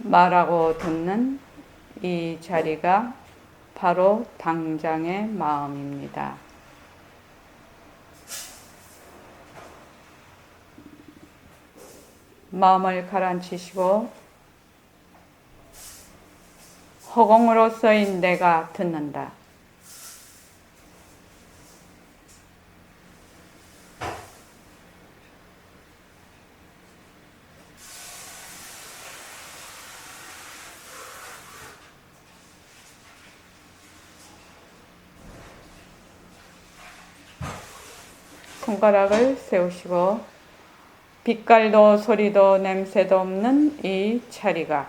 말하고 듣는 이 자리가 바로 당장의 마음입니다. 마음을 가라앉히시고 허공으로서인 내가 듣는다. 손가락을 세우시고 빛깔도 소리도 냄새도 없는 이 자리가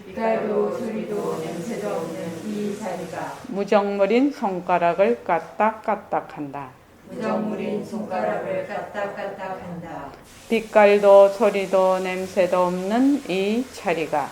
빛깔도 소리도 냄새도 없는 이 자리가 무정물인 손가락을 까딱까딱한다. 무정물인 손가락을 까딱까딱한다. 빛깔도 소리도 냄새도 없는 이 자리가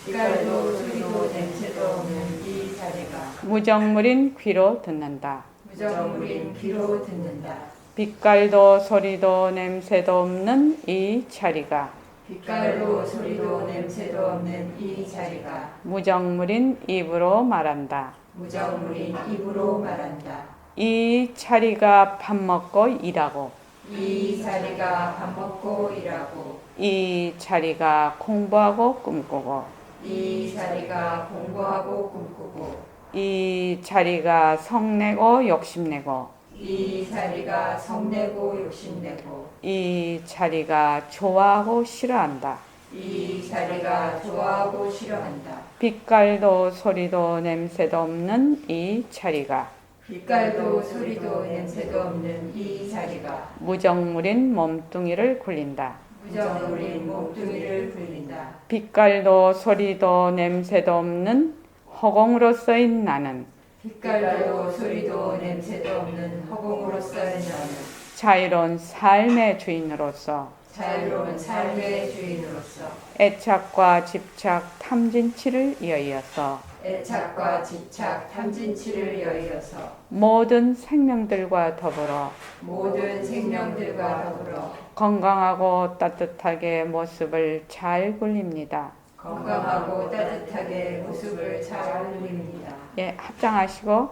빛깔도 소리도 냄새도 없는 이 자리가 무정물인 귀로 듣는다. 무정물인 귀로 듣는다. 빛깔도 소리도 냄새도 없는 이 자리가 빛깔도 소리도 냄새도 없는 이 자리가 무정물인 입으로 말한다. 무정물인 입으로 말한다. 이 자리가 밥 먹고 일하고 이 자리가 밥 먹고 일하고 이 자리가 공부하고 꿈꾸고 이 자리가 공부하고 꿈꾸고 이 자리가 성내고 욕심내고 이 자리가 성내고 욕심내고 이 자리가 좋아하고 싫어한다. 이 자리가 좋아하고 싫어한다. 빛깔도 소리도 냄새도 없는 이 자리가 빛깔도 소리도 냄새도 없는 이 자리가 무정물인 몸뚱이를 굴린다. 무정물인 몸뚱이를 굴린다. 빛깔도 소리도 냄새도 없는 허공으로 쓰인 나는 빛깔도 소리도 냄새도 없는 허공으로서의 나는 자유로운 삶의 주인으로서 자유로운 삶의 주인으로서 애착과 집착 탐진치를 이어서 애착과 집착 탐진치를 여의어서 모든 생명들과 더불어 모든 생명들과 더불어 건강하고 따뜻하게 모습을 잘 굴립니다. 건강하고 따뜻하게 모습을 잘 누립니다. 예, 합장하시고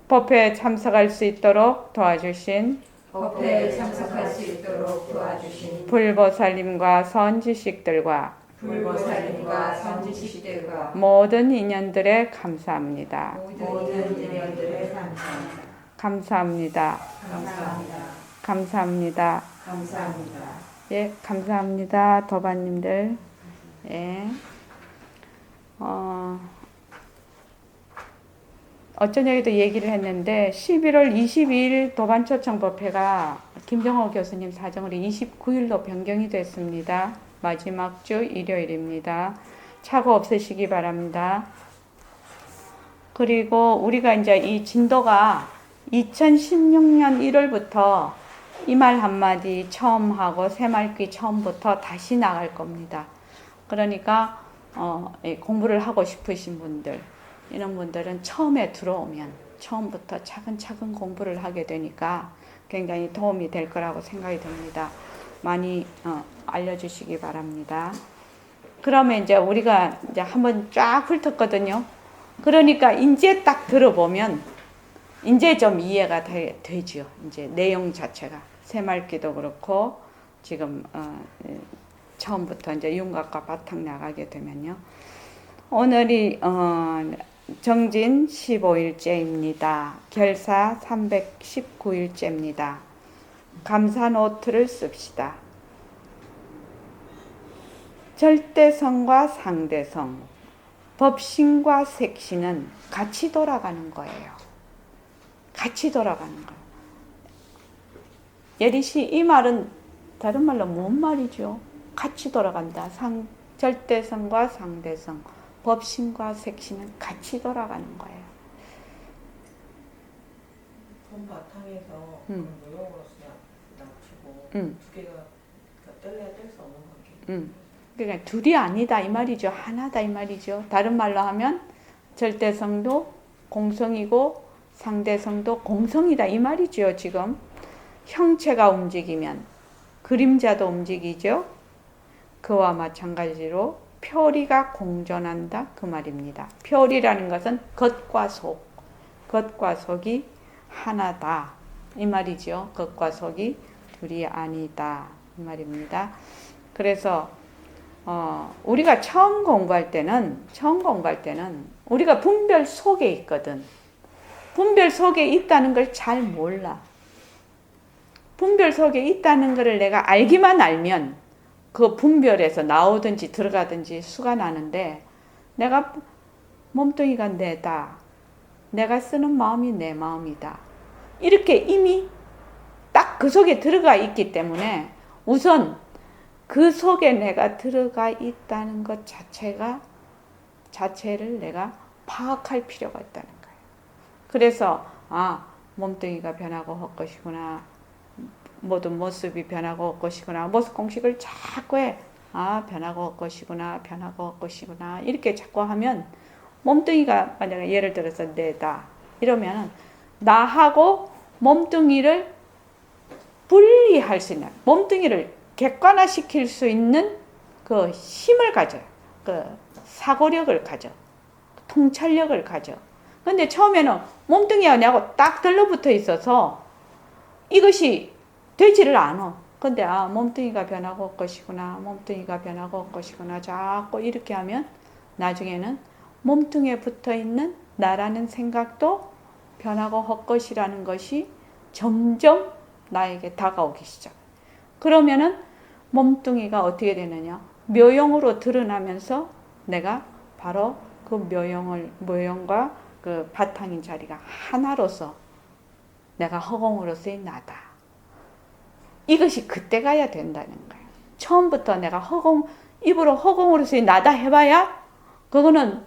법회에 참석할 수 있도록 도와주신 법회에 참석할 수 있도록 도와주신 불보살님과 선지식들과 불보살님과 선지식들과 모든 인연들에 감사합니다. 모든 인연들에 감사합니다. 감사합니다. 감사합니다. 감사합니다. 감사합니다. 예, 감사합니다. 도반님들. 예. 어쩌냐에도 얘기를 했는데 11월 22일 도반초청법회가 김정호 교수님 사정으로 29일로 변경이 됐습니다. 마지막 주 일요일입니다. 착오 없으시기 바랍니다. 그리고 우리가 이제 이 진도가 2016년 1월부터 이 말 한마디 처음 하고 새말귀 처음부터 다시 나갈 겁니다. 그러니까 공부를 하고 싶으신 분들, 이런 분들은 처음에 들어오면 처음부터 차근차근 공부를 하게 되니까 굉장히 도움이 될 거라고 생각이 듭니다. 많이 알려주시기 바랍니다. 그러면 이제 우리가 이제 한번 쫙 훑었거든요. 그러니까 이제 딱 들어보면 이제 좀 이해가 되죠. 이제 내용 자체가 새말귀도 그렇고 지금 처음부터 이제 윤곽과 바탕 나가게 되면요. 오늘이 정진 15일째입니다. 결사 319일째입니다. 감사 노트를 씁시다. 절대성과 상대성, 법신과 색신은 같이 돌아가는 거예요. 같이 돌아가는 거예요. 예리씨, 이 말은 다른 말로 뭔 말이죠? 같이 돌아간다. 절대성과 상대성, 법신과 색신은 같이 돌아가는 거예요. 본 바탕에서 모형으로서 낮추고 두 개가 뗄래야 뗄 수 없는 관계. 그러니까 둘이 아니다 이 말이죠. 하나다 이 말이죠. 다른 말로 하면 절대성도 공성이고 상대성도 공성이다 이 말이죠. 지금 형체가 움직이면 그림자도 움직이죠. 그와 마찬가지로 표리가 공존한다 그 말입니다. 표리라는 것은 겉과 속이 하나다 이 말이죠. 겉과 속이 둘이 아니다 이 말입니다. 그래서 우리가 처음 공부할 때는 우리가 분별 속에 있거든. 분별 속에 있다는 걸 잘 몰라. 분별 속에 있다는 것을 내가 알기만 알면 그 분별에서 나오든지 들어가든지 수가 나는데, 내가 몸뚱이가 내다, 내가 쓰는 마음이 내 마음이다, 이렇게 이미 딱 그 속에 들어가 있기 때문에 우선 그 속에 내가 들어가 있다는 것 자체를 내가 파악할 필요가 있다는 거예요. 그래서 몸뚱이가 변하고 헛것이구나, 모든 모습이 변하고 헛것이구나, 모습 공식을 자꾸 해. 변하고 헛것이구나, 변하고 헛것이구나, 이렇게 자꾸 하면 몸뚱이가 만약에 예를 들어서 내다 이러면 나하고 몸뚱이를 분리할 수 있는, 몸뚱이를 객관화시킬 수 있는 그 힘을 가져요. 그 사고력을 가져. 통찰력을 가져. 근데 처음에는 몸뚱이와 나하고 딱 들러붙어 있어서 이것이 되지를 않아. 근데 몸뚱이가 변하고 올 것이구나, 몸뚱이가 변하고 올 것이구나, 자꾸 이렇게 하면 나중에는 몸뚱이에 붙어 있는 나라는 생각도 변하고 헛것이라는 것이 점점 나에게 다가오기 시작. 그러면은 몸뚱이가 어떻게 되느냐? 묘용으로 드러나면서 내가 바로 그 묘용과 그 바탕인 자리가 하나로서 내가 허공으로서의 나다. 이것이 그때 가야 된다는 거예요. 처음부터 내가 입으로 허공으로서의 나다 해봐야 그거는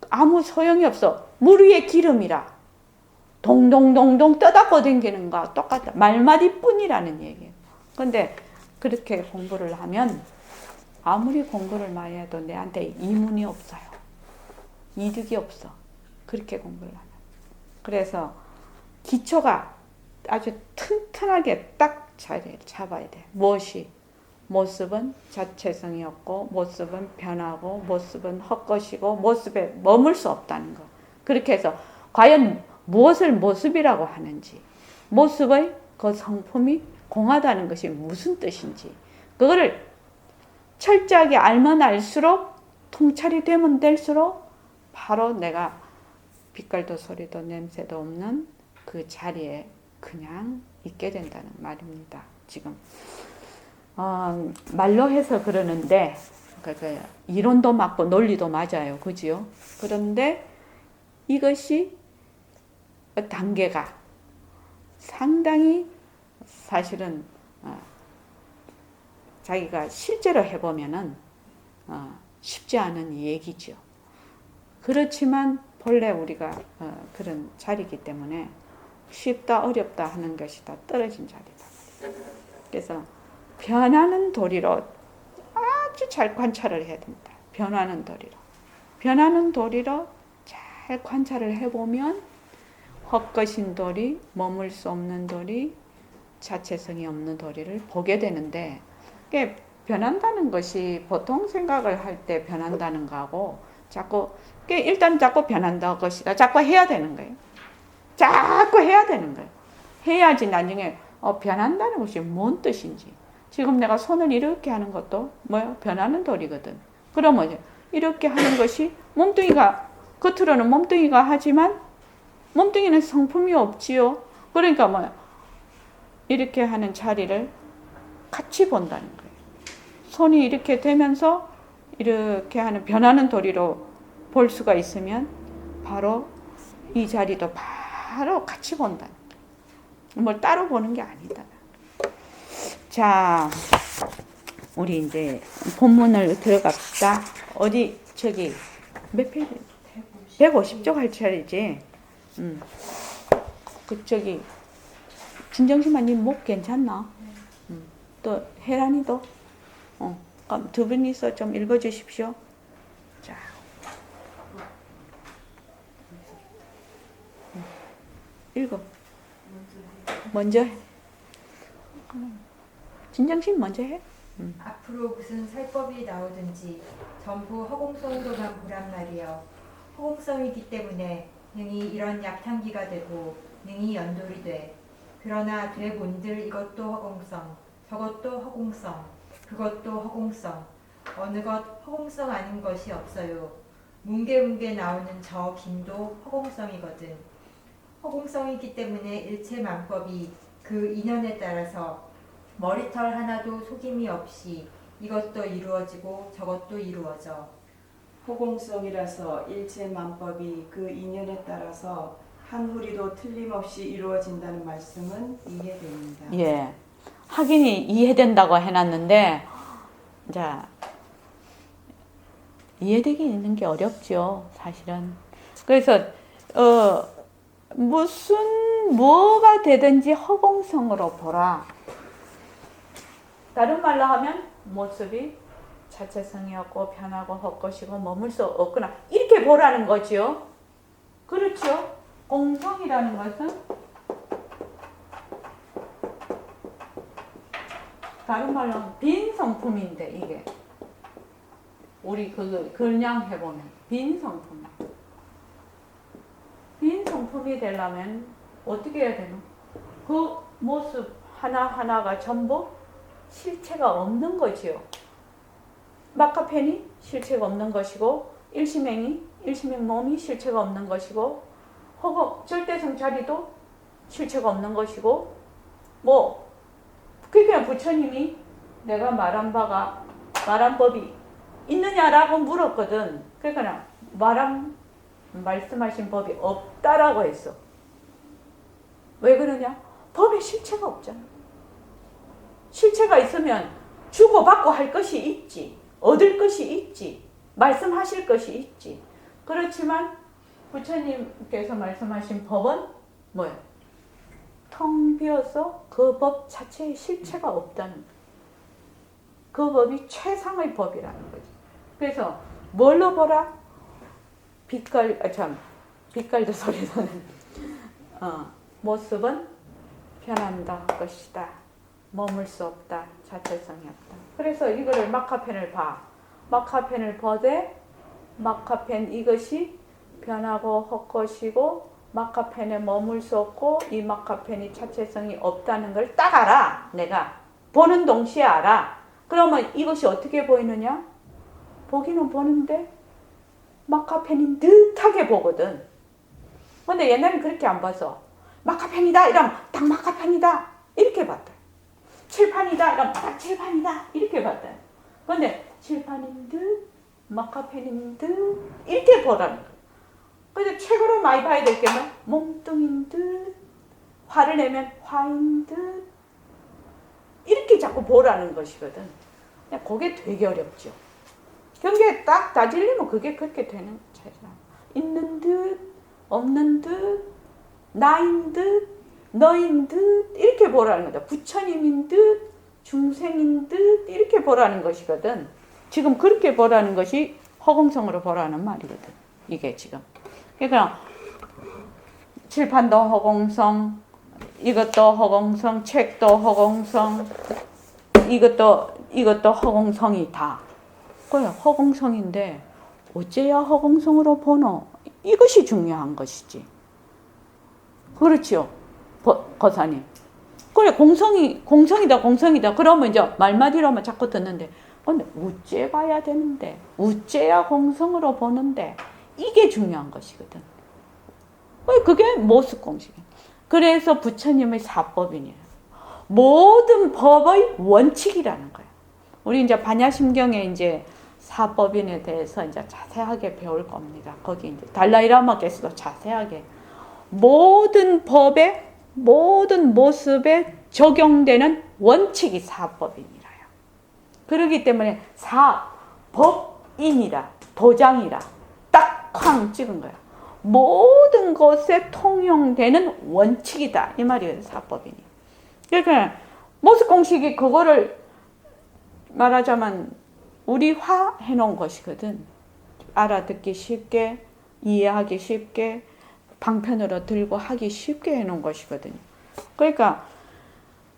아무 소용이 없어. 물 위에 기름이라 동동동동 떠닫고 댕기는 거와 똑같다. 말마디뿐이라는 얘기예요. 근데 그렇게 공부를 하면 아무리 공부를 많이 해도 내한테 이문이 없어요. 이득이 없어. 그렇게 공부를 하면. 그래서 기초가 아주 튼튼하게 딱 자리를 잡아야 돼. 모습은 자체성이 없고, 모습은 변하고, 모습은 헛것이고, 모습에 머물 수 없다는 거. 그렇게 해서 과연 무엇을 모습이라고 하는지, 모습의 그 성품이 공하다는 것이 무슨 뜻인지, 그거를 철저하게 알면 알수록, 통찰이 되면 될수록 바로 내가 빛깔도 소리도 냄새도 없는 그 자리에 그냥 있게 된다는 말입니다. 지금 말로 해서 그러는데 이론도 맞고 논리도 맞아요. 그지요? 그런데 이것이 단계가 상당히 사실은 자기가 실제로 해보면은 쉽지 않은 얘기죠. 그렇지만 본래 우리가 그런 자리이기 때문에 쉽다 어렵다 하는 것이 다 떨어진 자리다. 그래서 변하는 도리로 아주 잘 관찰을 해야 됩니다. 변하는 도리로 잘 관찰을 해보면 헛것인 도리, 머물 수 없는 도리, 자체성이 없는 도리를 보게 되는데, 변한다는 것이 보통 생각을 할 때 변한다는 거하고 일단 자꾸 변한다는 것이다. 자꾸 해야 되는 거예요. 자꾸 해야 되는 거예요. 해야지 나중에 변한다는 것이 뭔 뜻인지. 지금 내가 손을 이렇게 하는 것도 뭐야? 변하는 도리거든. 그러면 이렇게 하는 것이 겉으로는 몸뚱이가 하지만 몸뚱이는 성품이 없지요. 그러니까 뭐야? 이렇게 하는 자리를 같이 본다는 거예요. 손이 이렇게 되면서 이렇게 하는 변하는 도리로 볼 수가 있으면 바로 이 자리도 바로 같이 본다는 거예요. 뭘 따로 보는 게 아니다. 자, 우리 이제 본문을 들어갑시다. 몇 페이지? 150쪽 할 차례지. 진정심아님 목 괜찮나? 또 혜란이도? 그럼 두 분이서 좀 읽어주십시오. 자, 읽어. 먼저 해. 진정심 먼저 해. 앞으로 무슨 살법이 나오든지 전부 허공성으로만 보란 말이요. 허공성이기 때문에 능히 이런 약탕기가 되고 능히 연돌이 돼. 그러나 되본들 이것도 허공성, 저것도 허공성, 그것도 허공성, 어느 것 허공성 아닌 것이 없어요. 뭉게뭉게 나오는 저 김도 허공성이거든. 허공성이기 때문에 일체 만법이 그 인연에 따라서 머리털 하나도 속임이 없이 이것도 이루어지고 저것도 이루어져. 허공성이라서 일체 만법이 그 인연에 따라서 한 후리도 틀림없이 이루어진다는 말씀은 이해됩니다. 예. 확인이 이해된다고 해놨는데, 자, 이해되기 있는 게 어렵죠, 사실은. 그래서, 뭐가 되든지 허공성으로 보라. 다른 말로 하면, 모습이 자체성이 없고, 변하고, 헛것이고, 머물 수 없구나. 이렇게 보라는 거지요. 그렇죠? 공성이라는 것은, 다른 말로 하면 빈 성품인데, 이게. 우리 그냥 해보면 빈 성품. 빈 성품이 되려면 어떻게 해야 되노? 그 모습 하나하나가 전부 실체가 없는 거지요. 마카펜이 실체가 없는 것이고, 일심행 몸이 실체가 없는 것이고, 혹은 절대성 자리도 실체가 없는 것이고, 그러니까 부처님이 내가 말한 법이 있느냐라고 물었거든. 그러니까 말씀하신 법이 없다라고 했어. 왜 그러냐? 법에 실체가 없잖아. 실체가 있으면 주고받고 할 것이 있지. 얻을 것이 있지. 말씀하실 것이 있지. 그렇지만 부처님께서 말씀하신 법은 뭐예요? 텅 비어서 그 법 자체에 실체가 없다는 거예요. 그 법이 최상의 법이라는 거지. 그래서 뭘로 보라? 빛깔도 소리는 모습은 변한다 것이다. 머물 수 없다. 자체성이 없다. 그래서 이거를 마카펜을 봐. 마카펜을 보되 마카펜 이것이 변하고 헛것이고 마카펜에 머물 수 없고 이 마카펜이 자체성이 없다는 걸 딱 알아. 내가 보는 동시에 알아. 그러면 이것이 어떻게 보이느냐? 보기는 보는데 마카펜인 듯하게 보거든. 근데 옛날엔 그렇게 안 봐서 마카펜이다 이러면 딱 마카펜이다 이렇게 봤다. 칠판이다 이러면 딱 칠판이다 이렇게 봤다. 근데 칠판인 듯 마카펜인 듯 이렇게 보라는 거야. 근데 최고로 많이 봐야 될 게 뭐? 몸뚱인 듯 화를 내면 화인 듯 이렇게 자꾸 보라는 것이거든. 그게 되게 어렵죠. 경계에 딱 다질리면 그게 그렇게 되는 차이잖아. 있는 듯, 없는 듯, 나인 듯, 너인 듯 이렇게 보라는 거다. 부처님인 듯, 중생인 듯 이렇게 보라는 것이거든. 지금 그렇게 보라는 것이 허공성으로 보라는 말이거든. 이게 지금. 그러니까 칠판도 허공성, 이것도 허공성, 책도 허공성, 이것도 허공성이다. 그래, 허공성인데 어째야 허공성으로 보노? 이것이 중요한 것이지. 그렇지요, 거사님. 그래, 공성이다. 그러면 이제 말마디로만 자꾸 듣는데, 근데 우째 봐야 되는데, 우째야 공성으로 보는데, 이게 중요한 것이거든. 그게 모습공식이야. 그래서 부처님의 사법이냐. 모든 법의 원칙이라는 거야. 우리 이제 반야심경에 이제 사법인에 대해서 이제 자세하게 배울 겁니다. 거기 이제 달라이라마께서도 자세하게 모든 법에 모든 모습에 적용되는 원칙이 사법인이라요. 그렇기 때문에 사법인이라 도장이라 딱 쾅 찍은 거야. 모든 것에 통용되는 원칙이다 이 말이에요. 사법인이. 그러니까 모습 공식이 그거를 말하자면 우리화 해놓은 것이거든. 알아듣기 쉽게, 이해하기 쉽게, 방편으로 들고 하기 쉽게 해놓은 것이거든요. 그러니까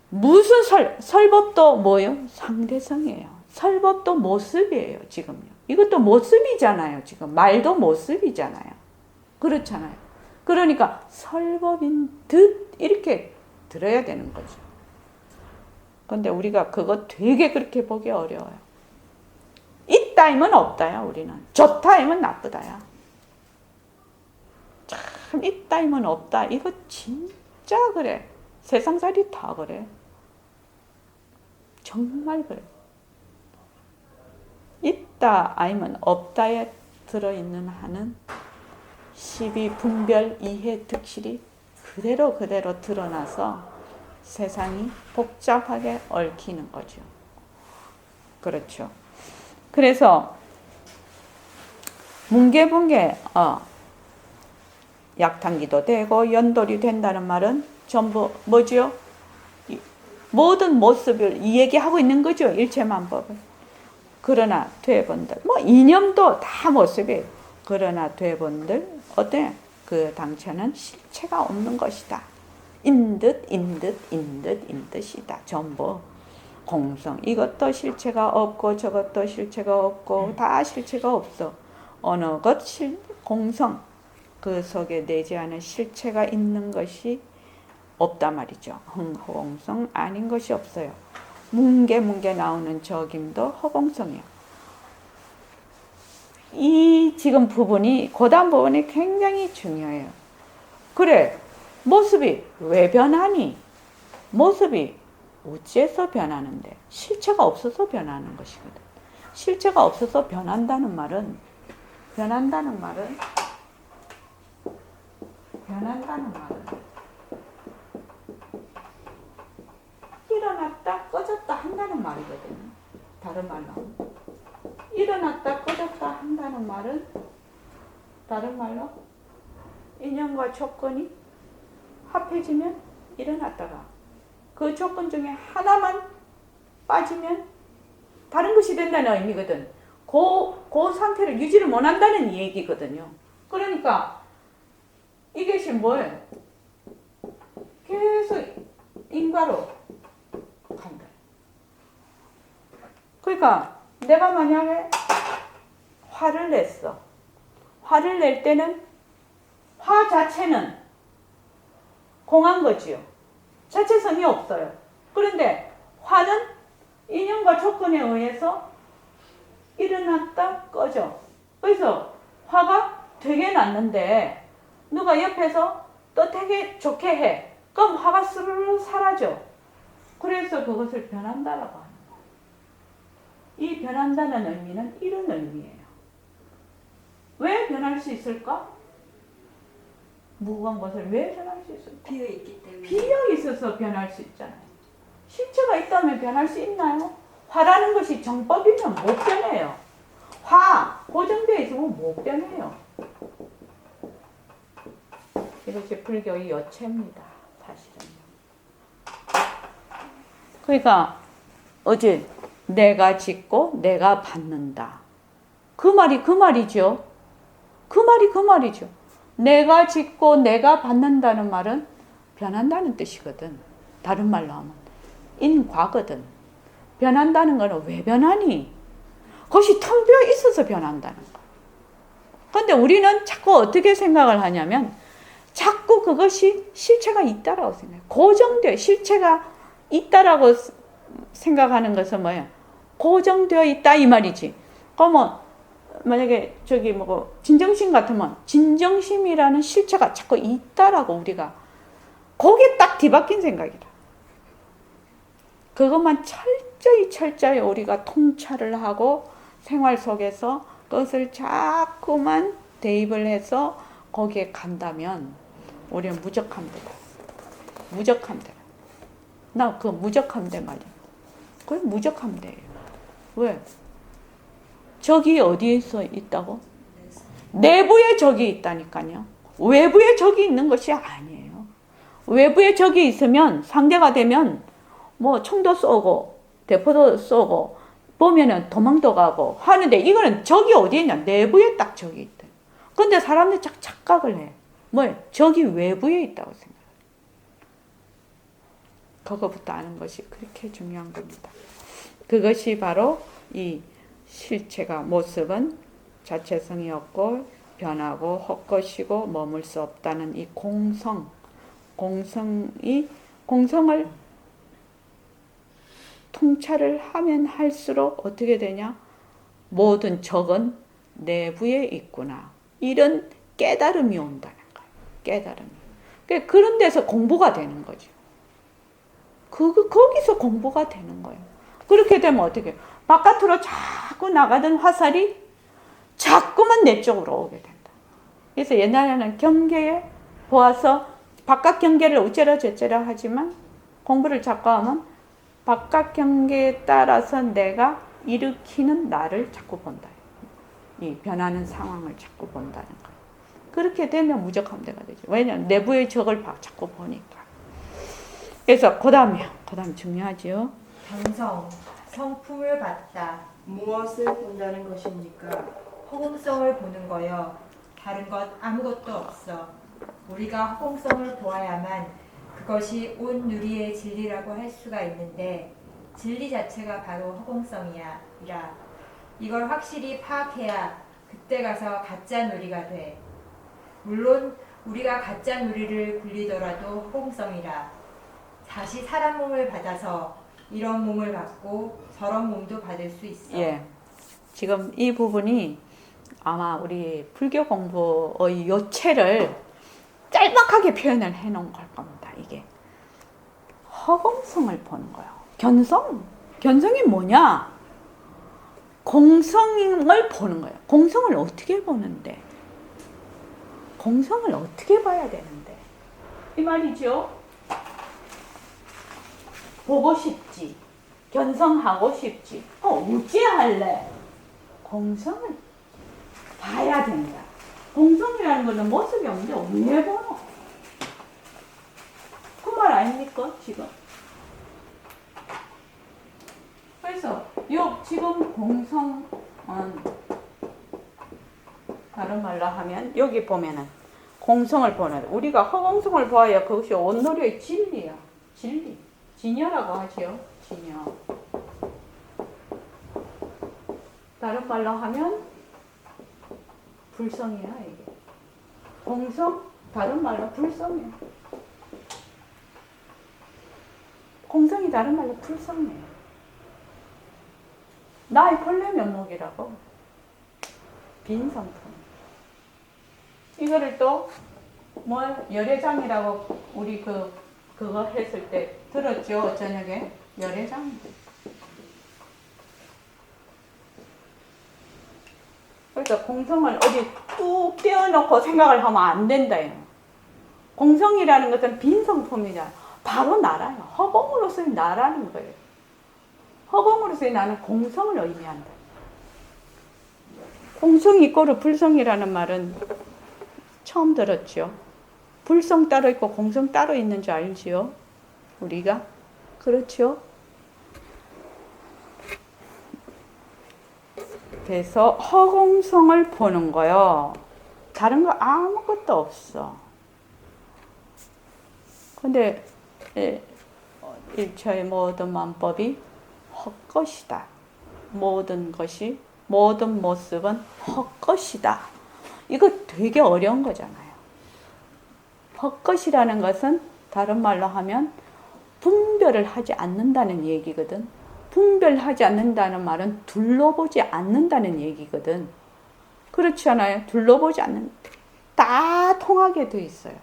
무슨 설법도 뭐예요? 상대성이에요. 설법도 모습이에요, 지금요. 이것도 모습이잖아요, 지금. 말도 모습이잖아요. 그렇잖아요. 그러니까 설법인 듯 이렇게 들어야 되는 거죠. 근데 우리가 그거 되게 그렇게 보기 어려워요. 있다임은 없다야, 우리는. 좋다임은 나쁘다야. 참, 있다임은 없다. 이거 진짜 그래. 세상살이 다 그래. 정말 그래. 있다 아니면 없다에 들어있는 한은 12분별 이해 득실이 그대로 드러나서 세상이 복잡하게 얽히는 거죠. 그렇죠. 그래서 뭉게뭉게 약탕기도 되고 연돌이 된다는 말은 전부 뭐죠? 모든 모습을 이 얘기하고 있는 거죠. 일체만법을. 그러나 되본들 뭐 이념도 다 모습이에요. 그러나 되본들 어때? 그 당처는 실체가 없는 것이다. 인듯이다. 전부 공성. 이것도 실체가 없고 저것도 실체가 없고 다 실체가 없어. 어느 것 공성. 그 속에 내재하는 실체가 있는 것이 없다 말이죠. 허공성 아닌 것이 없어요. 뭉게 나오는 저김도 허공성이에요. 이 지금 부분이 고단 부분이 굉장히 중요해요. 그래, 모습이 왜 변하니? 모습이 어째서 변하는데? 실체가 없어서 변하는 것이거든. 실체가 없어서 변한다는 말은 일어났다 꺼졌다 한다는 말이거든요. 다른 말로 일어났다 꺼졌다 한다는 말은 다른 말로 인연과 조건이 합해지면 일어났다가 그 조건 중에 하나만 빠지면 다른 것이 된다는 의미거든. 그 상태를 유지를 못한다는 얘기거든요. 그러니까 이것이 뭐예요? 계속 인과로 간다. 그러니까 내가 만약에 화를 냈어. 화를 낼 때는 화 자체는 공한 거지요. 자체성이 없어요. 그런데 화는 인연과 조건에 의해서 일어났다 꺼져. 그래서 화가 되게 났는데 누가 옆에서 또 되게 좋게 해. 그럼 화가 스르르 사라져. 그래서 그것을 변한다라고 하는 거예요. 이 변한다는 의미는 이런 의미예요. 왜 변할 수 있을까? 무거운 것을 왜 변할 수 있을까? 비어있기 때문에. 비어 있어서 변할 수 있잖아요. 실체가 있다면 변할 수 있나요? 화라는 것이 정법이면 못 변해요. 화, 고정되어 있으면 못 변해요. 이것이 불교의 여체입니다. 사실은요. 그러니까 어제 내가 짓고 내가 받는다. 그 말이죠. 그 말이죠. 내가 짓고 내가 받는다는 말은 변한다는 뜻이거든. 다른 말로 하면 인과거든. 변한다는 거는 왜 변하니? 그것이 텅 비어 있어서 변한다는 거. 그런데 우리는 자꾸 어떻게 생각을 하냐면 자꾸 그것이 실체가 있다라고 생각해요. 고정되어 실체가 있다라고 생각하는 것은 뭐예요? 고정되어 있다 이 말이지. 그러면 만약에 저기 뭐 진정심 같으면 진정심이라는 실체가 자꾸 있다라고 우리가 거기에 딱 뒤바뀐 생각이다. 그것만 철저히 우리가 통찰을 하고 생활 속에서 그것을 자꾸만 대입을 해서 거기에 간다면 우리는 무적함대다. 나 그 무적함대 말이야. 그게 무적함대예요. 왜? 적이 어디에서 있다고? 내부에 적이 있다니까요. 외부에 적이 있는 것이 아니에요. 외부에 적이 있으면 상대가 되면 뭐 총도 쏘고 대포도 쏘고 보면은 도망도 가고 하는데 이거는 적이 어디에 있냐? 내부에 딱 적이 있다. 근데 사람들이 착각을 해. 뭐예요? 적이 외부에 있다고 생각해요. 그거부터 아는 것이 그렇게 중요한 겁니다. 그것이 바로 이 실체가 모습은 자체성이 없고 변하고 헛것이고 머물 수 없다는 이 공성을 통찰을 하면 할수록 어떻게 되냐? 모든 적은 내부에 있구나. 이런 깨달음이 온다는 거예요. 깨달음이. 그런 데서 공부가 되는 거죠. 거기서 공부가 되는 거예요. 그렇게 되면 어떻게 해요? 바깥으로 자꾸 나가던 화살이 자꾸만 내 쪽으로 오게 된다. 그래서 옛날에는 경계에 보아서 바깥 경계를 어째라 저째라 하지만 공부를 자꾸 하면 바깥 경계에 따라서 내가 일으키는 나를 자꾸 본다. 이 변하는 상황을 자꾸 본다는 거예요. 그렇게 되면 무적함대가 되죠. 왜냐하면 내부의 적을 자꾸 보니까. 그래서 그 다음 중요하지요. 병성, 성품을 봤다. 무엇을 본다는 것입니까? 허공성을 보는 거요. 다른 것 아무것도 없어. 우리가 허공성을 보아야만 그것이 온 누리의 진리라고 할 수가 있는데 진리 자체가 바로 허공성이야. 이걸 확실히 파악해야 그때 가서 가짜 누리가 돼. 물론 우리가 가짜 누리를 굴리더라도 허공성이라. 다시 사람 몸을 받아서 이런 몸을 받고 저런 몸도 받을 수 있어. 예. 지금 이 부분이 아마 우리 불교 공부의 요체를 짤막하게 표현을 해 놓은 걸 겁니다. 이게 허공성을 보는 거예요. 견성이 뭐냐? 공성을 보는 거예요. 공성을 어떻게 보는데? 공성을 어떻게 봐야 되는데? 이 말이죠. 보고 싶지. 견성하고 싶지. 어찌할래? 공성을 봐야 된다. 공성이라는 것은 모습이 없는데 왜 보노? 그 말 아닙니까? 지금. 그래서 지금 공성은 다른 말로 하면 여기 보면은 공성을 보는 우리가 허공성을 보아야 그것이 온누리의 진리야. 진리. 진여라고 하지요. 진여. 다른 말로 하면 불성이야 이게. 공성 다른 말로 불성이야. 공성이 다른 말로 불성이에요. 나의 본래 면목이라고. 빈성품. 이거를 또 열애장이라고 우리 그거 했을 때 들었죠? 저녁에 열애장. 그러니까 공성을 어디 뚝 떼어놓고 생각을 하면 안 된다. 공성이라는 것은 빈성품이잖아. 바로 나라요. 허공으로서의 나라는 거예요. 허공으로서의 나는 공성을 의미한다. 공성 이꼬르 불성이라는 말은 처음 들었죠. 불성 따로 있고 공성 따로 있는 줄 알지요? 우리가? 그렇죠? 그래서 허공성을 보는 거요. 다른 거 아무것도 없어. 근데 일체의 모든 만법이 헛것이다. 모든 것이, 모든 모습은 헛것이다. 이거 되게 어려운 거잖아요. 헛것이라는 것은 다른 말로 하면 분별을 하지 않는다는 얘기거든. 분별하지 않는다는 말은 둘러보지 않는다는 얘기거든. 그렇지 않아요? 둘러보지 않는, 다 통하게 돼 있어요.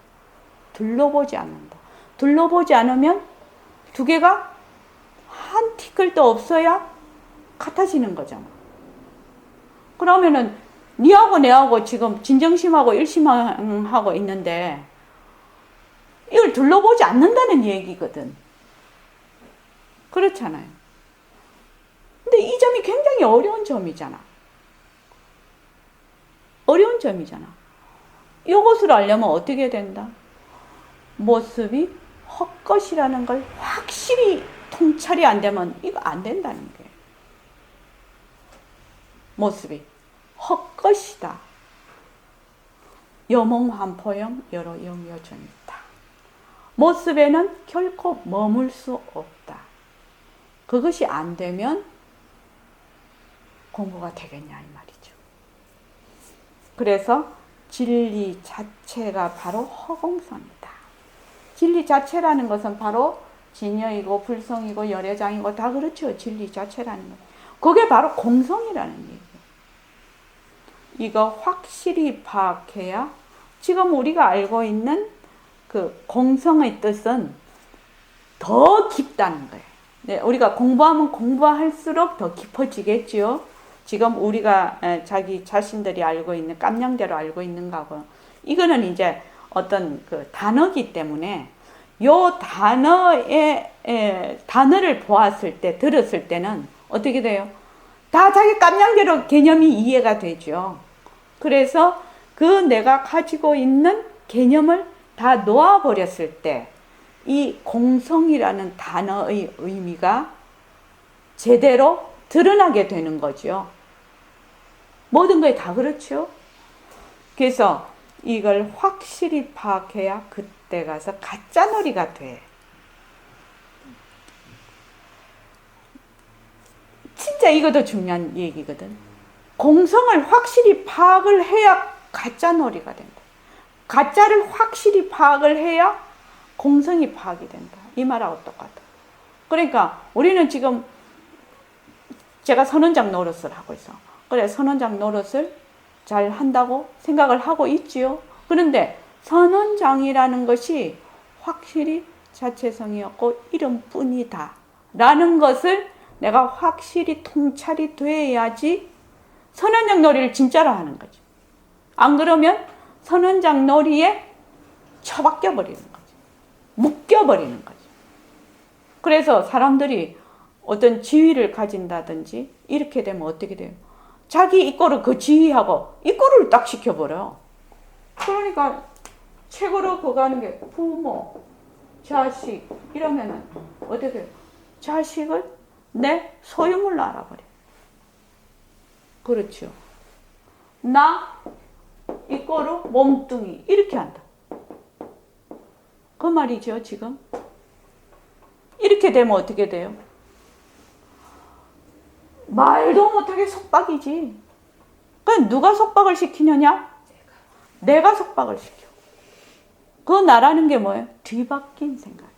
둘러보지 않는다. 둘러보지 않으면 두 개가 한 티끌도 없어야 같아지는 거잖아. 그러면은 니하고 내하고 지금 진정심하고 일심하고 있는데 이걸 둘러보지 않는다는 얘기거든. 그렇잖아요. 근데 이 점이 굉장히 어려운 점이잖아. 어려운 점이잖아. 이것을 알려면 어떻게 된다? 모습이 헛것이라는 걸 확실히 통찰이 안 되면 이거 안 된다는 거예요. 모습이 헛것이다. 여몽환포영 여러 영여전이다. 모습에는 결코 머물 수 없다. 그것이 안 되면 공부가 되겠냐 이 말이죠. 그래서 진리 자체가 바로 허공성이다. 진리 자체라는 것은 바로 진여이고 불성이고 열애장이고 다 그렇죠. 진리 자체라는 것. 그게 바로 공성이라는 얘기예요. 이거 확실히 파악해야 지금 우리가 알고 있는 그 공성의 뜻은 더 깊다는 거예요. 네, 우리가 공부하면 공부할수록 더 깊어지겠지요. 지금 우리가 자기 자신들이 알고 있는 깜냥대로 알고 있는 거고, 이거는 이제 어떤 그 단어기 때문에 요 단어를 보았을 때, 들었을 때는 어떻게 돼요? 다 자기 깜냥대로 개념이 이해가 되죠. 그래서 그 내가 가지고 있는 개념을 다 놓아버렸을 때 이 공성이라는 단어의 의미가 제대로 드러나게 되는 거죠. 모든 게 다 그렇죠. 그래서 이걸 확실히 파악해야 그때 가서 가짜놀이가 돼. 진짜 이것도 중요한 얘기거든. 공성을 확실히 파악을 해야 가짜놀이가 된다. 가짜를 확실히 파악을 해야 공성이 파악이 된다. 이 말하고 똑같아. 그러니까 우리는 지금 제가 선원장 노릇을 하고 있어. 그래, 선원장 노릇을 잘 한다고 생각을 하고 있지요. 그런데 선원장이라는 것이 확실히 자체성이었고 이름뿐이다 라는 것을 내가 확실히 통찰이 돼야지 선원장 놀이를 진짜로 하는 거지. 안 그러면 선원장 놀이에 처박혀 버리는 거지. 묶여 버리는 거지. 그래서 사람들이 어떤 지위를 가진다든지 이렇게 되면 어떻게 돼요? 자기 이꼬를 그 지위하고 이꼬를 딱 시켜버려. 그러니까 최고로 그거 하는 게 부모, 자식 이러면은 어떻게 돼요? 자식을 내 소유물로 알아버려. 그렇죠. 나 이꼬로 몸뚱이 이렇게 한다. 그 말이죠, 지금. 이렇게 되면 어떻게 돼요? 말도 못하게 속박이지. 그럼 누가 속박을 시키느냐? 내가 속박을 시켜. 그 나라는 게 뭐예요? 뒤바뀐 생각이다.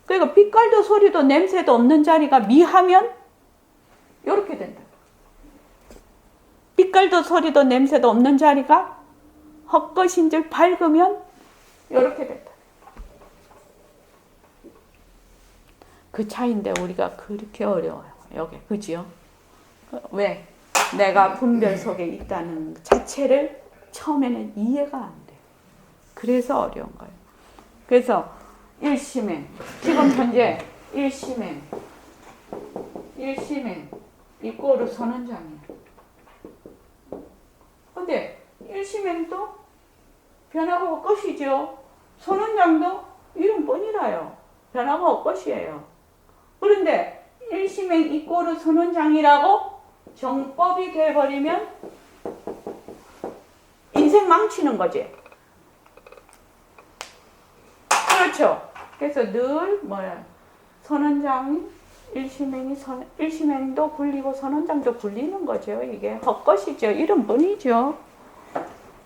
그러니까 빛깔도 소리도 냄새도 없는 자리가 미하면 이렇게 된다. 빛깔도 소리도 냄새도 없는 자리가 헛것인줄 밝으면 이렇게 된다. 그 차이인데 우리가 그렇게 어려워요. 여기, 그지요? 왜? 내가 분별 속에 있다는 자체를 처음에는 이해가 안 돼. 그래서 어려운 거예요. 그래서 일심행, 지금 현재 일심행 이꼬르 선언장이에요. 근데 일심행도 변화가 없것이죠. 선언장도 이름뿐이라요. 변화가 없것이에요. 그런데 일심행 이꼬르 선언장이라고 정법이 돼버리면 인생 망치는 거지. 그렇죠. 그래서 늘 뭐야, 선언장이 일심행도 굴리고 선언장도 굴리는 거죠. 이게 헛것이죠. 이름뿐이죠.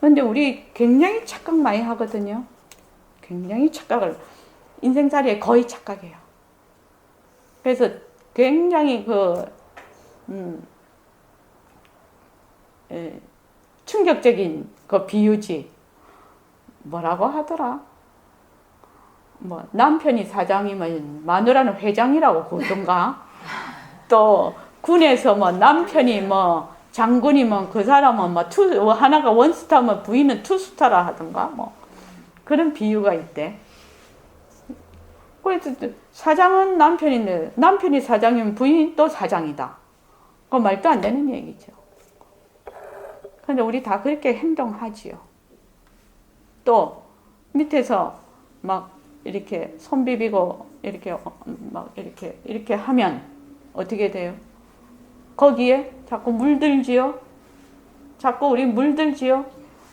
근데 우리 굉장히 착각 많이 하거든요. 굉장히 착각을, 인생살이에 거의 착각해요. 그래서 굉장히 충격적인 그 비유지. 뭐라고 하더라? 뭐 남편이 사장이면 마누라는 회장이라고 그러던가. 또 군에서 뭐 남편이 뭐 장군이면 그 사람은 뭐 하나가 원스타면 부인은 투스타라 하던가. 뭐 그런 비유가 있대. 그래서 사장은 남편인데 남편이 사장이면 부인이 또 사장이다. 그 말도 안 되는 얘기죠. 근데 우리 다 그렇게 행동하지요. 또 밑에서 막 이렇게 손 비비고 이렇게 막 이렇게 하면 어떻게 돼요? 거기에 자꾸 물들지요. 자꾸 우리 물들지요.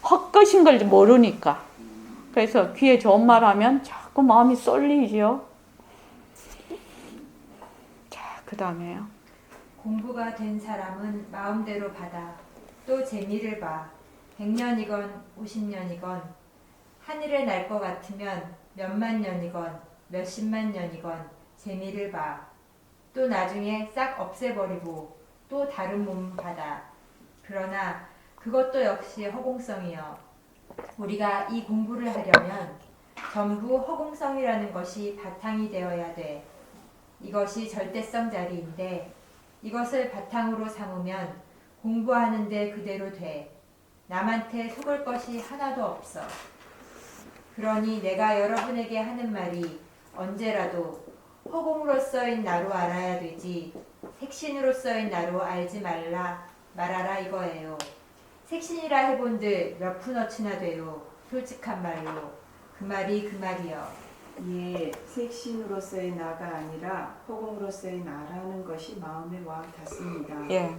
헛것인 걸 모르니까. 그래서 귀에 좋은 말 하면 자꾸 마음이 쏠리지요. 자, 그 다음에요. 공부가 된 사람은 마음대로 받아 또 재미를 봐. 100년이건 50년이건 하늘에 날 것 같으면 몇만 년이건 몇십만 년이건 재미를 봐. 또 나중에 싹 없애버리고 또 다른 몸 받아. 그러나 그것도 역시 허공성이여. 우리가 이 공부를 하려면 전부 허공성이라는 것이 바탕이 되어야 돼. 이것이 절대성 자리인데 이것을 바탕으로 삼으면 공부하는데 그대로 돼. 남한테 속을 것이 하나도 없어. 그러니 내가 여러분에게 하는 말이 언제라도 허공으로서인 나로 알아야 되지 색신으로서인 나로 알지 말아라 이거예요. 색신이라 해본들 몇 푼어치나 돼요. 솔직한 말로. 그 말이 그 말이요. 예, 색신으로서의 나가 아니라 허공으로서의 나라는 것이 마음에 와 닿습니다. 예.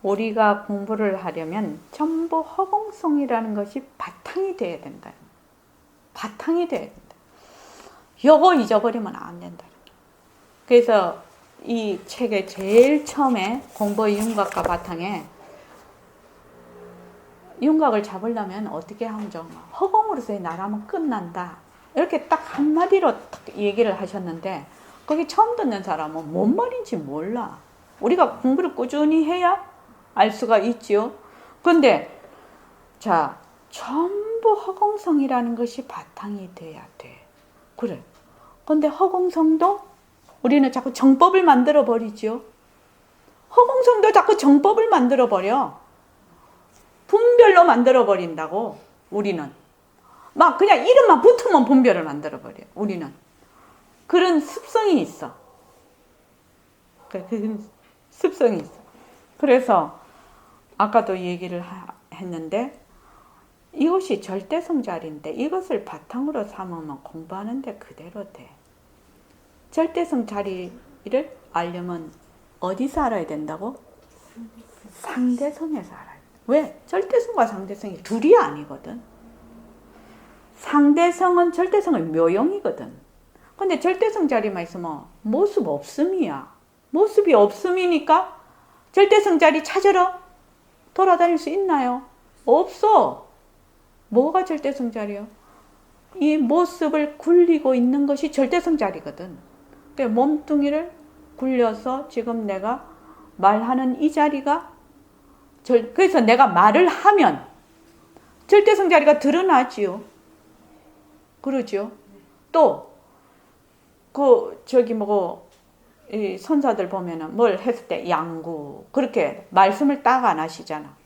우리가 공부를 하려면 전부 허공성이라는 것이 바탕이 돼야 된다. 바탕이 돼야 된다. 요거 잊어버리면 안 된다. 그래서 이 책의 제일 처음에 공부의 윤곽과 바탕에 윤곽을 잡으려면 어떻게 하면 좋은가? 허공으로서의 나라면 끝난다. 이렇게 딱 한마디로 딱 얘기를 하셨는데 거기 처음 듣는 사람은 뭔 말인지 몰라. 우리가 공부를 꾸준히 해야 알 수가 있지요. 그런데 자, 전부 허공성이라는 것이 바탕이 돼야 돼. 그래. 근데 허공성도 우리는 자꾸 정법을 만들어 버리죠. 허공성도 자꾸 정법을 만들어 버려. 분별로 만들어 버린다고. 우리는 막 그냥 이름만 붙으면 분별을 만들어 버려. 우리는 그런 습성이 있어. 그런 습성이 있어. 그래서 아까도 얘기를 했는데 이것이 절대성 자리인데 이것을 바탕으로 삼으면 공부하는데 그대로 돼. 절대성 자리를 알려면 어디서 알아야 된다고? 상대성에서 알아야 돼. 왜? 절대성과 상대성이 둘이 아니거든. 상대성은 절대성의 묘용이거든. 근데 절대성 자리만 있으면 모습 없음이야. 모습이 없음이니까 절대성 자리 찾으러 돌아다닐 수 있나요? 없어. 뭐가 절대성 자리요? 이 모습을 굴리고 있는 것이 절대성 자리거든. 그러니까 몸뚱이를 굴려서 지금 내가 말하는 이 자리가 그래서 내가 말을 하면 절대성 자리가 드러나지요. 그러죠. 또 이 선사들 보면은 뭘 했을 때 양구 그렇게 말씀을 딱 안 하시잖아.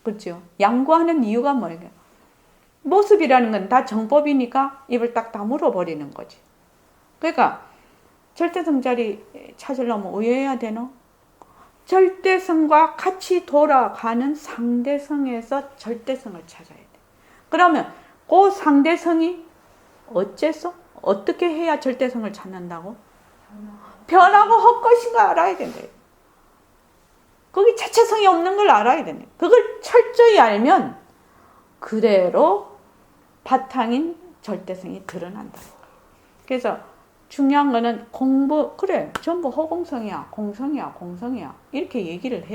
그렇죠. 양구하는 이유가 뭐예요? 모습이라는 건 다 정법이니까 입을 딱 다물어 버리는 거지. 그러니까 절대성 자리 찾으려면 어떻게 해야 되노? 절대성과 같이 돌아가는 상대성에서 절대성을 찾아야 돼. 그러면 그 상대성이 어째서? 어떻게 해야 절대성을 찾는다고? 변하고 헛것인가 알아야 된다. 거기 자체성이 없는 걸 알아야 된다. 그걸 철저히 알면 그대로 바탕인 절대성이 드러난다. 그래서 중요한 거는 공부, 그래, 전부 허공성이야, 공성이야, 공성이야. 이렇게 얘기를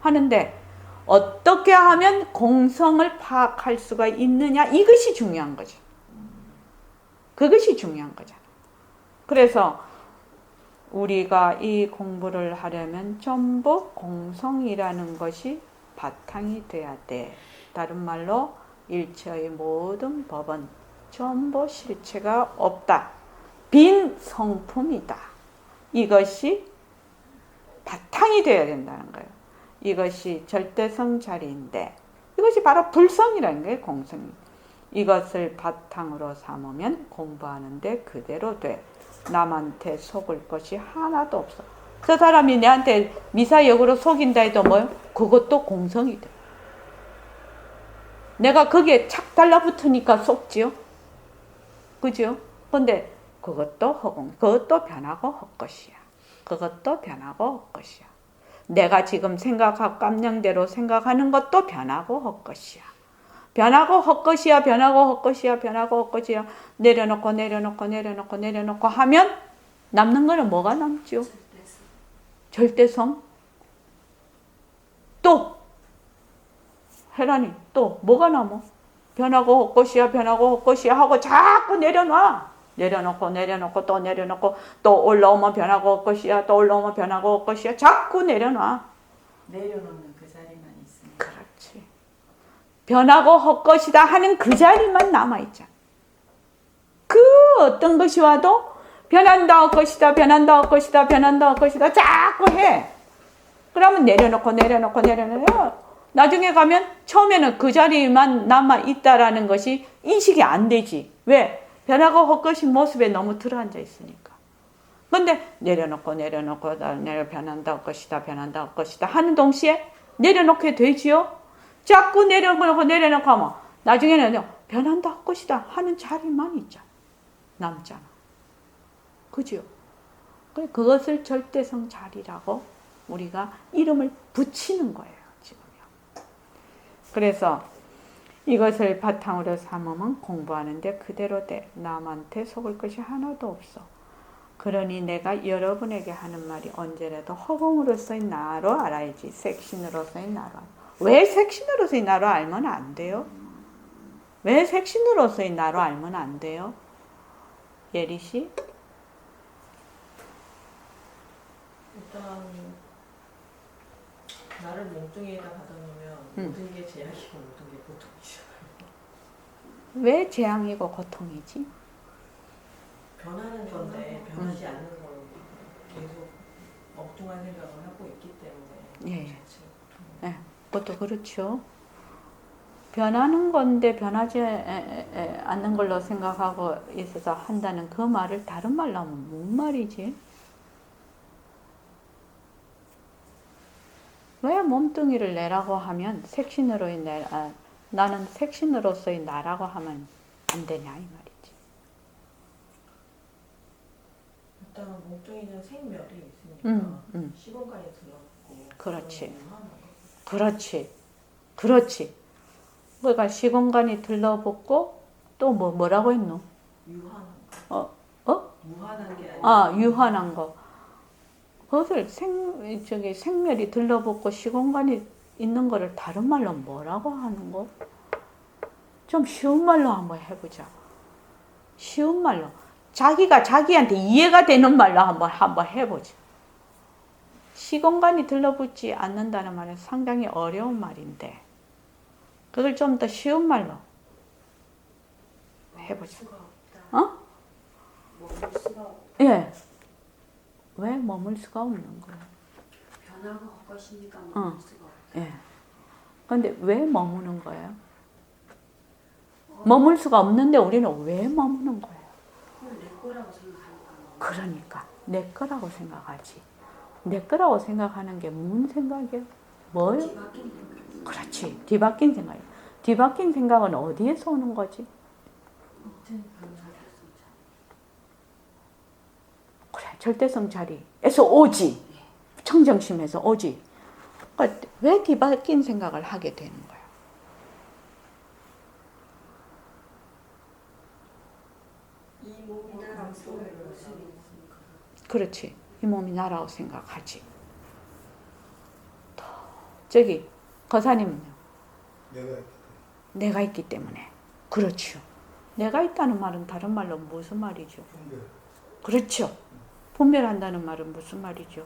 하는데 어떻게 하면 공성을 파악할 수가 있느냐? 이것이 중요한 거죠. 그것이 중요한 거잖아. 그래서 우리가 이 공부를 하려면 전부 공성이라는 것이 바탕이 돼야 돼. 다른 말로 일체의 모든 법은 전부 실체가 없다. 빈 성품이다. 이것이 바탕이 되어야 된다는 거예요. 이것이 절대성 자리인데 이것이 바로 불성이라는 거예요. 공성이. 이것을 바탕으로 삼으면 공부하는데 그대로 돼. 남한테 속을 것이 하나도 없어. 저 사람이 내한테 미사역으로 속인다 해도 뭐요? 그것도 공성이 돼. 내가 거기에 착 달라붙으니까 속지요. 그죠? 근데 그것도 허공, 그것도 변하고 헛것이야. 그것도 변하고 헛것이야. 내가 지금 생각하고 깜냥대로 생각하는 것도 변하고 헛것이야. 변하고 헛것이야, 변하고 헛것이야, 변하고 헛것이야. 내려놓고 내려놓고 내려놓고 내려놓고 하면 남는 거는 뭐가 남죠? 절대성. 또 헤라니 또 뭐가 남어? 변하고 헛것이야, 변하고 헛것이야 하고 자꾸 내려놔. 내려놓고 내려놓고 또 내려놓고 또 올라오면 변하고 헛것이야, 또 올라오면 변하고 헛것이야. 자꾸 내려놔. 내려놓는 그 자리만 있으면. 그렇지. 변하고 헛것이다 하는 그 자리만 남아있잖아. 그 어떤 것이 와도 변한다 헛것이다, 변한다 헛것이다, 변한다 헛것이다 자꾸 해. 그러면 내려놓고 내려놓고 내려놓고 나중에 가면 처음에는 그 자리만 남아있다라는 것이 인식이 안 되지. 왜? 변하고 헛것인 모습에 너무 들어앉아 있으니까. 근데 내려놓고 내려놓고 변한다 헛것이다, 변한다 헛것이다 하는 동시에 내려놓게 되지요. 자꾸 내려놓고 내려놓고 하면 나중에는 변한다 헛것이다 하는 자리만 있잖아. 남잖아. 그죠? 그것을 절대성 자리라고 우리가 이름을 붙이는 거예요. 지금요. 그래서 이것을 바탕으로 삼으면 공부하는데 그대로 돼. 남한테 속을 것이 하나도 없어. 그러니 내가 여러분에게 하는 말이 언제라도 허공으로서의 나로 알아야지. 색신으로서의 나로. 왜 색신으로서의 나로 알면 안 돼요? 왜 색신으로서의 나로 알면 안 돼요? 예리 씨? 일단 나를 몸뚱이에다 받아놓으면 모든 게 제약이고 모든 게 고통이잖아요. 왜 재앙이고 고통이지? 변하는 건데 변하지 않는 걸 계속 엉뚱한 생각을 하고 있기 때문에 예. 자체가 고통이에요. 네, 그것도 그렇죠. 변하는 건데 변하지 않는 걸로 생각하고 있어서 한다는 그 말을 다른 말로 하면 뭔 말이지? 왜 몸뚱이를 내라고 하면 색신으로의 나는 색신으로서의 나라고 하면 안 되냐 이 말이지. 일단 몸뚱이는 생멸이 있으니까 음. 시공간에 들러붙고 그렇지. 하는 거. 그렇지. 그렇지. 그러니까 시공간이 들러붙고 또 뭐라고 했노? 유한한 거. 무한한 게 아니라 아, 유한한 거. 그것을 생멸이 들러붙고 시공간이 있는 거를 다른 말로 뭐라고 하는 거? 좀 쉬운 말로 한번 해보자. 쉬운 말로. 자기가 자기한테 이해가 되는 말로 한번 해보자. 시공간이 들러붙지 않는다는 말은 상당히 어려운 말인데 그걸 좀 더 쉬운 말로 해보자. 어? 예. 왜 머물 수가 없는 거야? 변하고 헛것이니까 머물 수가 없다. 예. 근데 왜 머무는 거예요? 머물 수가 없는데 우리는 왜 머무는 거예요? 그걸 내 거라고 생각하니까. 그러니까 내 거라고 생각하지. 내 거라고 생각하는 게 무슨 생각이야? 뭐요? 뒤바뀐 생각. 그렇지. 뒤바뀐 생각이야. 뒤바뀐 생각은 어디에서 오는 거지? 모든 변화를 진짜. 그래. 절대성 자리에서 오지. 청정심에서 오지. 그러니까 왜 뒤바뀐 생각을 하게 되는 거야? 이 몸이 나랑 서로의 모습이 있으니까. 그렇지. 이 몸이 나라고 생각하지. 저기 거사님은요? 내가 있기 때문에. 그렇죠. 내가 있다는 말은 다른 말로 무슨 말이죠? 그렇죠. 분별한다는 말은 무슨 말이죠?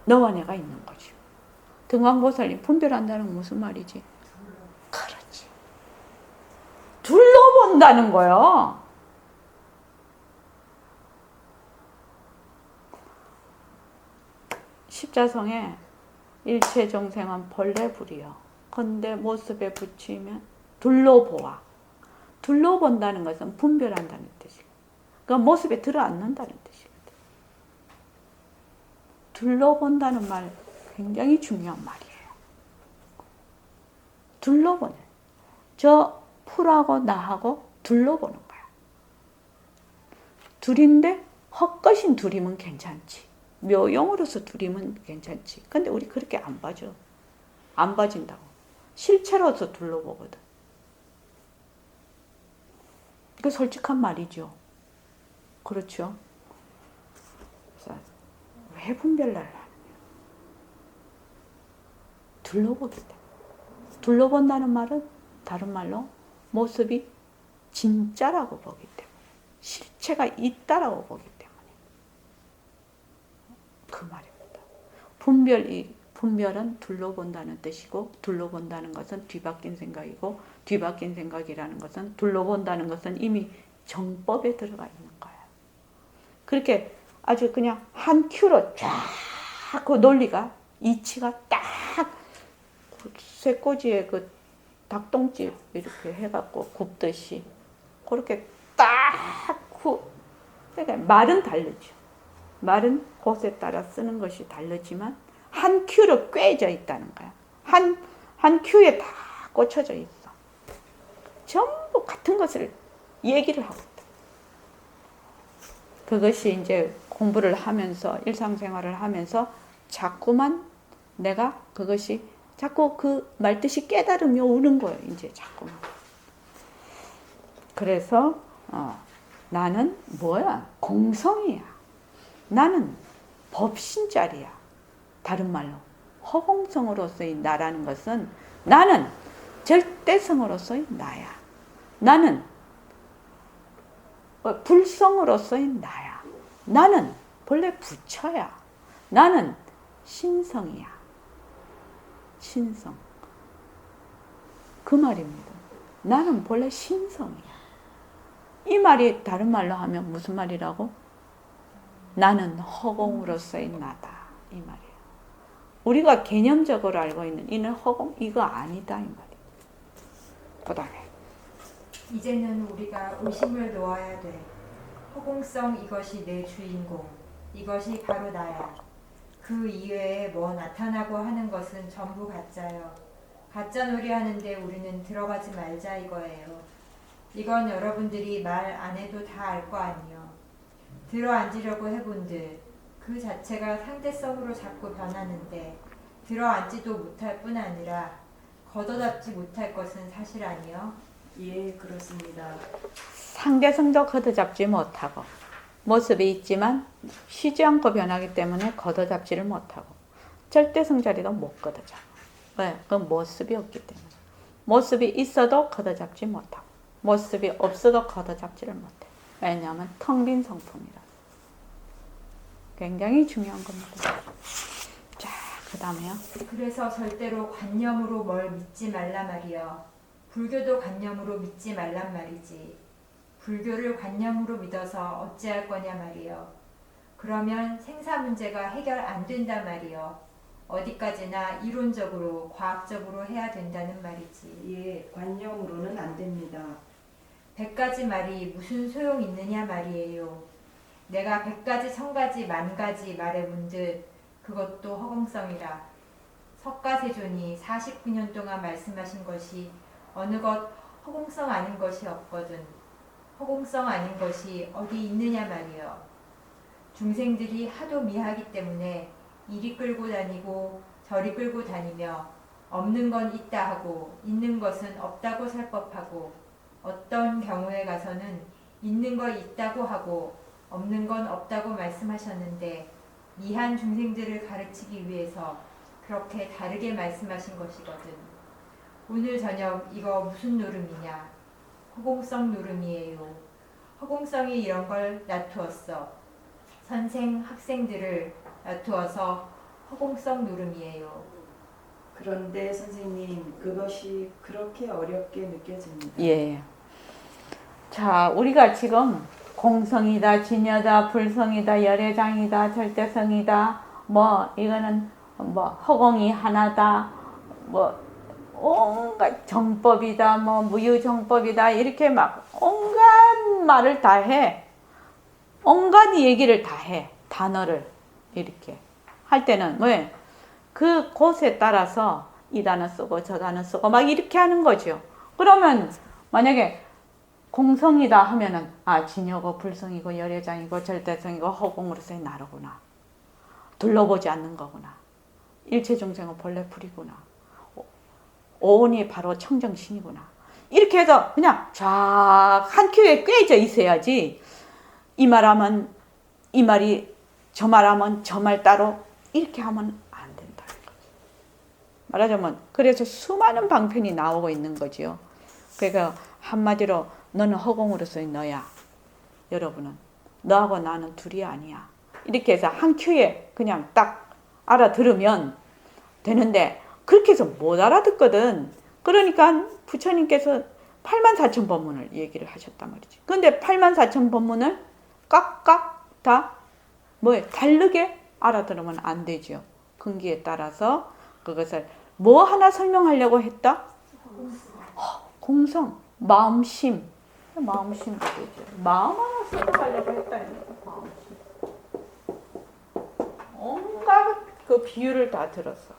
너와 내가 있는 거죠. 등왕보살님 분별한다는 건 무슨 말이지? 그렇지. 둘러본다는 거요. 십자성에 일체 정생은 벌레불이요. 근데 모습에 붙이면 둘러보아. 둘러본다는 것은 분별한다는 뜻이에요. 그러니까 모습에 들어앉는다는 뜻이거든. 둘러본다는 말 굉장히 중요한 말이에요. 둘러보는. 저 풀하고 나하고 둘러보는 거야. 둘인데 헛것인 둘이면 괜찮지. 묘용으로서 둘이면 괜찮지. 근데 우리 그렇게 안 봐줘. 안 봐진다고. 실체로서 둘러보거든. 이거 솔직한 말이죠. 그렇죠? 그래서 왜 분별을 하느냐. 둘러보기 때문에. 둘러본다는 말은 다른 말로 모습이 진짜라고 보기 때문에. 실체가 있다라고 보기 때문에. 그 말입니다. 분별은 둘러본다는 뜻이고, 둘러본다는 것은 뒤바뀐 생각이고, 뒤바뀐 생각이라는 것은, 둘러본다는 것은 이미 정법에 들어가 있는 거예요. 그렇게 아주 그냥 한 큐로 쫙 그 논리가, 이치가 딱 쇠꼬지에 그 닭똥집 이렇게 해갖고 굽듯이 그렇게 딱 그러니까 말은 다르죠. 말은 곳에 따라 쓰는 것이 다르지만 한 큐로 꿰져 있다는 거야. 한 큐에 다 꽂혀져 있어. 전부 같은 것을 얘기를 하고 있다. 그것이 이제 공부를 하면서 일상생활을 하면서 자꾸만 내가 그것이 자꾸 그 말뜻이 깨달으며 오는 거예요. 이제 자꾸만. 그래서 나는 뭐야? 공성이야. 나는 법신자리야. 다른 말로 허공성으로서의 나라는 것은 나는 절대성으로서의 나야. 나는 불성으로서의 나야. 나는 본래 부처야. 나는 신성이야. 신성. 그 말입니다. 나는 본래 신성이야. 이 말이 다른 말로 하면 무슨 말이라고? 나는 허공으로서의 나다. 이 말이에요. 우리가 개념적으로 알고 있는 이는 허공, 이거 아니다. 이 말이에요. 그 다음에 이제는 우리가 의심을 놓아야 돼. 허공성 이것이 내 주인공. 이것이 바로 나야. 그 이외에 뭐 나타나고 하는 것은 전부 가짜요. 가짜놀이 하는데 우리는 들어가지 말자 이거예요. 이건 여러분들이 말 안 해도 다 알 거 아니요. 들어앉으려고 해본들 그 자체가 상대성으로 자꾸 변하는데 들어앉지도 못할 뿐 아니라 걷어잡지 못할 것은 사실 아니요. 예, 그렇습니다. 상대성도 걷어잡지 못하고 모습이 있지만 쉬지 않고 변하기 때문에 걷어잡지를 못하고 절대성 자리도 못 걷어잡아. 왜? 그건 모습이 없기 때문에. 모습이 있어도 걷어잡지 못하고 모습이 없어도 걷어잡지를 못해. 왜냐하면 텅 빈 성품이라. 굉장히 중요한 겁니다. 자, 그 다음에요. 그래서 절대로 관념으로 뭘 믿지 말라 말이요. 불교도 관념으로 믿지 말란 말이지. 불교를 관념으로 믿어서 어찌할 거냐 말이요. 그러면 생사 문제가 해결 안 된단 말이요. 어디까지나 이론적으로 과학적으로 해야 된다는 말이지. 예, 관념으로는 안 됩니다. 100가지 말이 무슨 소용 있느냐 말이에요. 내가 100가지, 1000가지, 10,000가지 말해본들 그것도 허공성이라. 석가세존이 49년 동안 말씀하신 것이 어느 것 허공성 아닌 것이 없거든. 허공성 아닌 것이 어디 있느냐 말이요. 중생들이 하도 미하기 때문에 이리 끌고 다니고 저리 끌고 다니며 없는 건 있다 하고 있는 것은 없다고 살 법하고 어떤 경우에 가서는 있는 거 있다고 하고 없는 건 없다고 말씀하셨는데 미한 중생들을 가르치기 위해서 그렇게 다르게 말씀하신 것이거든. 오늘 저녁 이거 무슨 노름이냐? 허공성 노름이에요. 허공성이 이런 걸 놔두었어. 선생, 학생들을 놔두어서 허공성 노름이에요. 그런데 선생님, 그것이 그렇게 어렵게 느껴집니다. 예. 자, 우리가 지금 공성이다, 진여다, 불성이다, 열애장이다, 절대성이다, 뭐 이거는 뭐 허공이 하나다, 뭐 온갖 정법이다, 뭐 무유정법이다, 이렇게 막 온갖 말을 다 해. 온갖 얘기를 다 해. 단어를 이렇게 할 때는 왜? 그 곳에 따라서 이 단어 쓰고 저 단어 쓰고 막 이렇게 하는 거죠. 그러면 만약에 공성이다 하면은 진여고 불성이고 열애장이고 절대성이고 허공으로서의 나로구나. 둘러보지 않는 거구나. 일체 중생은 본래 불이구나. 오온이 바로 청정신이구나. 이렇게 해서 그냥 쫙 한 큐에 꿰져 있어야지 이 말하면 이 말이 저 말하면 저 말 따로 이렇게 하면 안 된다는 거죠. 말하자면 그래서 수많은 방편이 나오고 있는 거지요. 그러니까 한마디로 너는 허공으로서의 너야. 여러분은 너하고 나는 둘이 아니야. 이렇게 해서 한 큐에 그냥 딱 알아들으면 되는데 그렇게 해서 못 알아듣거든. 그러니까 부처님께서 84,000법문을 얘기를 하셨단 말이지. 근데 84,000법문을 깍깍 다 다르게 알아들으면 안 되죠. 근기에 따라서 그것을 뭐 하나 설명하려고 했다? 공성, 마음심. 마음심도 되죠. 마음 하나 설명하려고 했다. 마음심. 온갖 그 비유를 다 들었어.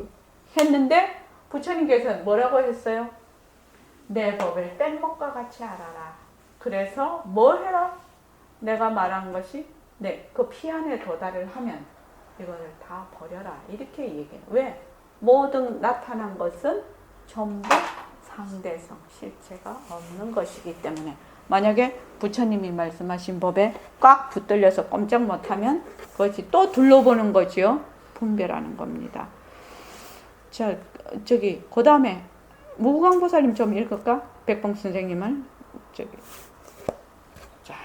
했는데 부처님께서는 뭐라고 했어요? 내 법을 뗏목과 같이 알아라. 그래서 뭘 해라? 내가 말한 것이 그 피 안에 도달을 하면 이거를 다 버려라. 이렇게 얘기해요. 왜? 모든 나타난 것은 전부 상대성, 실체가 없는 것이기 때문에 만약에 부처님이 말씀하신 법에 꽉 붙들려서 꼼짝 못하면 그것이 또 둘러보는 거지요. 분별하는 겁니다. 자, 그 다음에 무구강보살님 좀 읽을까? 백봉 선생님은 자.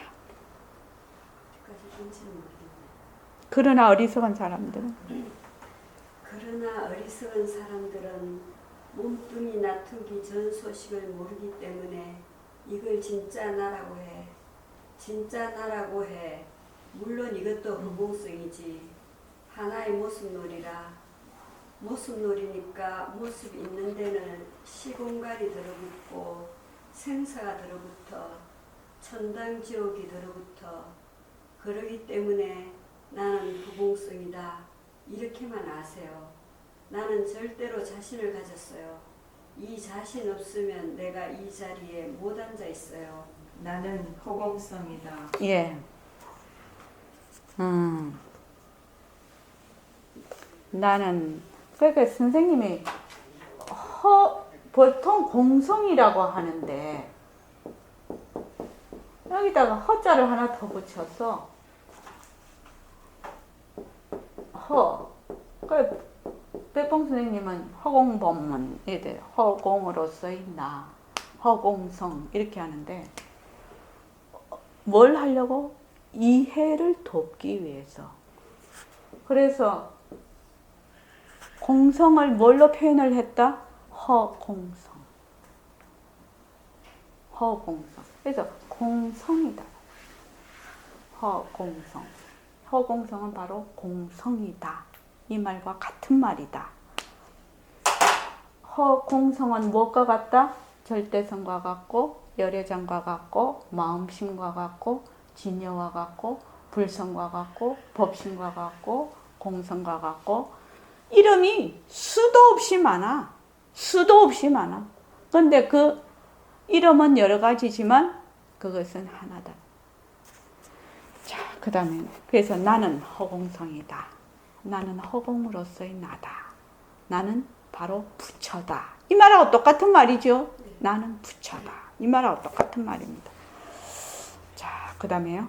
그러나 어리석은 사람들은 몸뚱이 나투기 전 소식을 모르기 때문에 이걸 진짜 나라고 해. 진짜 나라고 해. 물론 이것도 허공성이지. 하나의 모습놀이라. 모습놀이니까 모습 있는 데는 시공간이 들어붙고 생사가 들어붙어 천당지옥이 들어붙어. 그러기 때문에 나는 허공성이다. 이렇게만 아세요. 나는 절대로 자신을 가졌어요. 이 자신 없으면 내가 이 자리에 못 앉아 있어요. 나는 허공성이다. 예. 나는 그러니까 선생님이 보통 공성이라고 하는데 여기다가 허자를 하나 더 붙여서 백봉 선생님은 허공법문, 허공으로서의 나, 허공성 이렇게 하는데 뭘 하려고? 이해를 돕기 위해서. 그래서 공성을 뭘로 표현을 했다? 허공성. 허공성. 그래서 공성이다. 허공성. 허공성은 바로 공성이다. 이 말과 같은 말이다. 허공성은 무엇과 같다? 절대성과 같고 열애장과 같고 마음심과 같고 진여와 같고 불성과 같고 법심과 같고 공성과 같고 이름이 수도 없이 많아. 수도 없이 많아. 그런데 그 이름은 여러 가지지만 그것은 하나다. 자, 그 다음에 그래서 나는 허공성이다. 나는 허공으로서의 나다. 나는 바로 부처다. 이 말하고 똑같은 말이죠. 나는 부처다. 이 말하고 똑같은 말입니다. 자, 그 다음에요.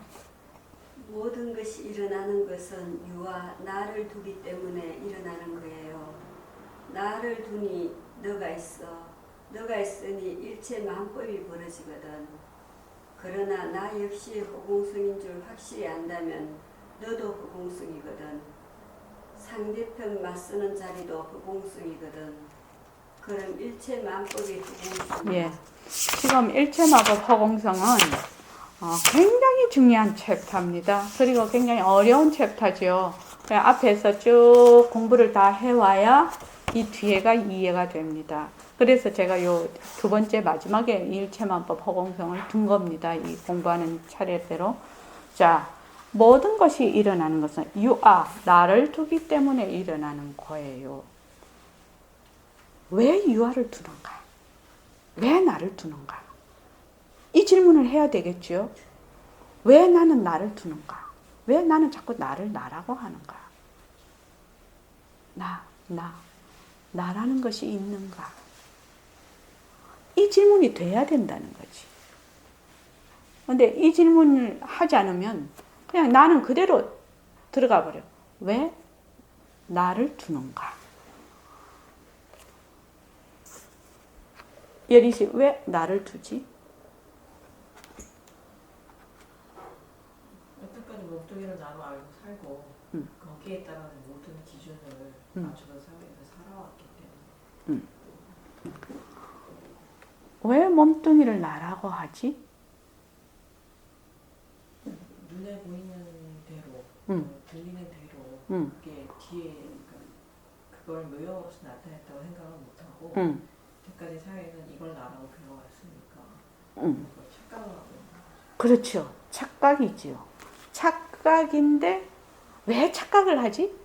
모든 것이 일어나는 것은 유와 나를 두기 때문에 일어나는 거예요. 나를 두니 너가 있어. 너가 있으니 일체 만법이 벌어지거든. 그러나 나 역시 허공성인 줄 확실히 안다면 너도 허공성이거든. 상대편 맞서는 자리도 허공성이거든. 그럼 일체 만법이 허공성이야. 예. 지금 일체마법 허공성은 굉장히 중요한 챕터입니다. 그리고 굉장히 어려운 챕터죠. 앞에서 쭉 공부를 다 해와야 이 뒤에가 이해가 됩니다. 그래서 제가 요 두 번째 마지막에 일체만법 허공성을 둔 겁니다. 이 공부하는 차례대로. 자, 모든 것이 일어나는 것은 유아, 나를 두기 때문에 일어나는 거예요. 왜 유아를 두는가? 왜 나를 두는가? 이 질문을 해야 되겠죠. 왜 나는 나를 두는가? 왜 나는 자꾸 나를 나라고 하는가? 나라는 것이 있는가? 이 질문이 돼야 된다는 거지. 근데 이 질문을 하지 않으면 그냥 나는 그대로 들어가 버려. 왜 나를 두는가? 예리씨, 왜 나를 두지? 여태까지 몸뚱이를 나로 알고 살고 거기에 따른 모든 기준을 맞춰서 사회에서 살아왔기 때문에 왜 몸뚱이를 나라고 하지? 눈에 보이는 대로 들리는 대로 그게 뒤에 그걸 모형으로서 나타냈다고 생각을 못하고 여태까지 사회는 이걸 나라고 배워왔으니까 그걸 착각을 하고 있는 거죠. 그렇죠. 착각이지요. 착각인데 왜 착각을 하지?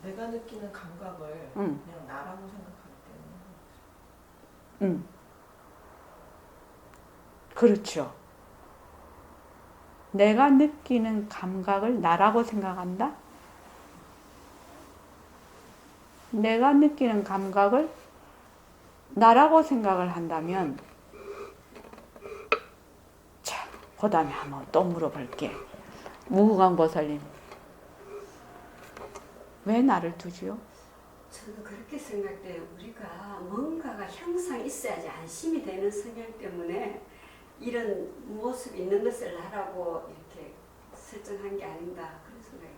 내가 느끼는 감각을 응. 그냥 나라고 생각하기 때문에 그렇죠. 내가 느끼는 감각을 나라고 생각한다? 내가 느끼는 감각을 나라고 생각을 한다면, 자, 그 다음에 한번 또 물어볼게. 무후광보살님, 왜 나를 두지요? 저도 그렇게 생각돼요. 우리가 뭔가가 항상 있어야지 안심이 되는 성향 때문에 이런 모습 있는 것을 하라고 이렇게 설정한 게 아닌가 그런 생각이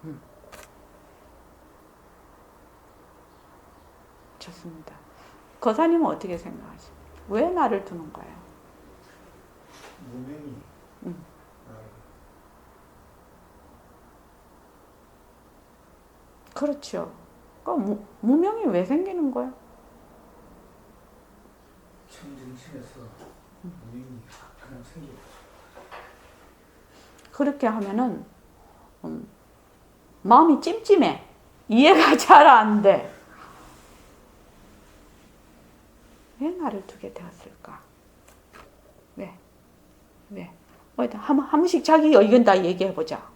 들어요. 좋습니다. 거사님은 어떻게 생각하세요? 왜 나를 두는 거예요? 무명이 그렇죠. 그러니까 무명이 왜 생기는 거예요? 청정심에서 무명이 그냥 생기고 그렇게 하면은 마음이 찜찜해. 이해가 잘 안 돼. 왜 나를 두게 되었을까? 왜? 한 번씩 자기 의견 다 얘기해보자.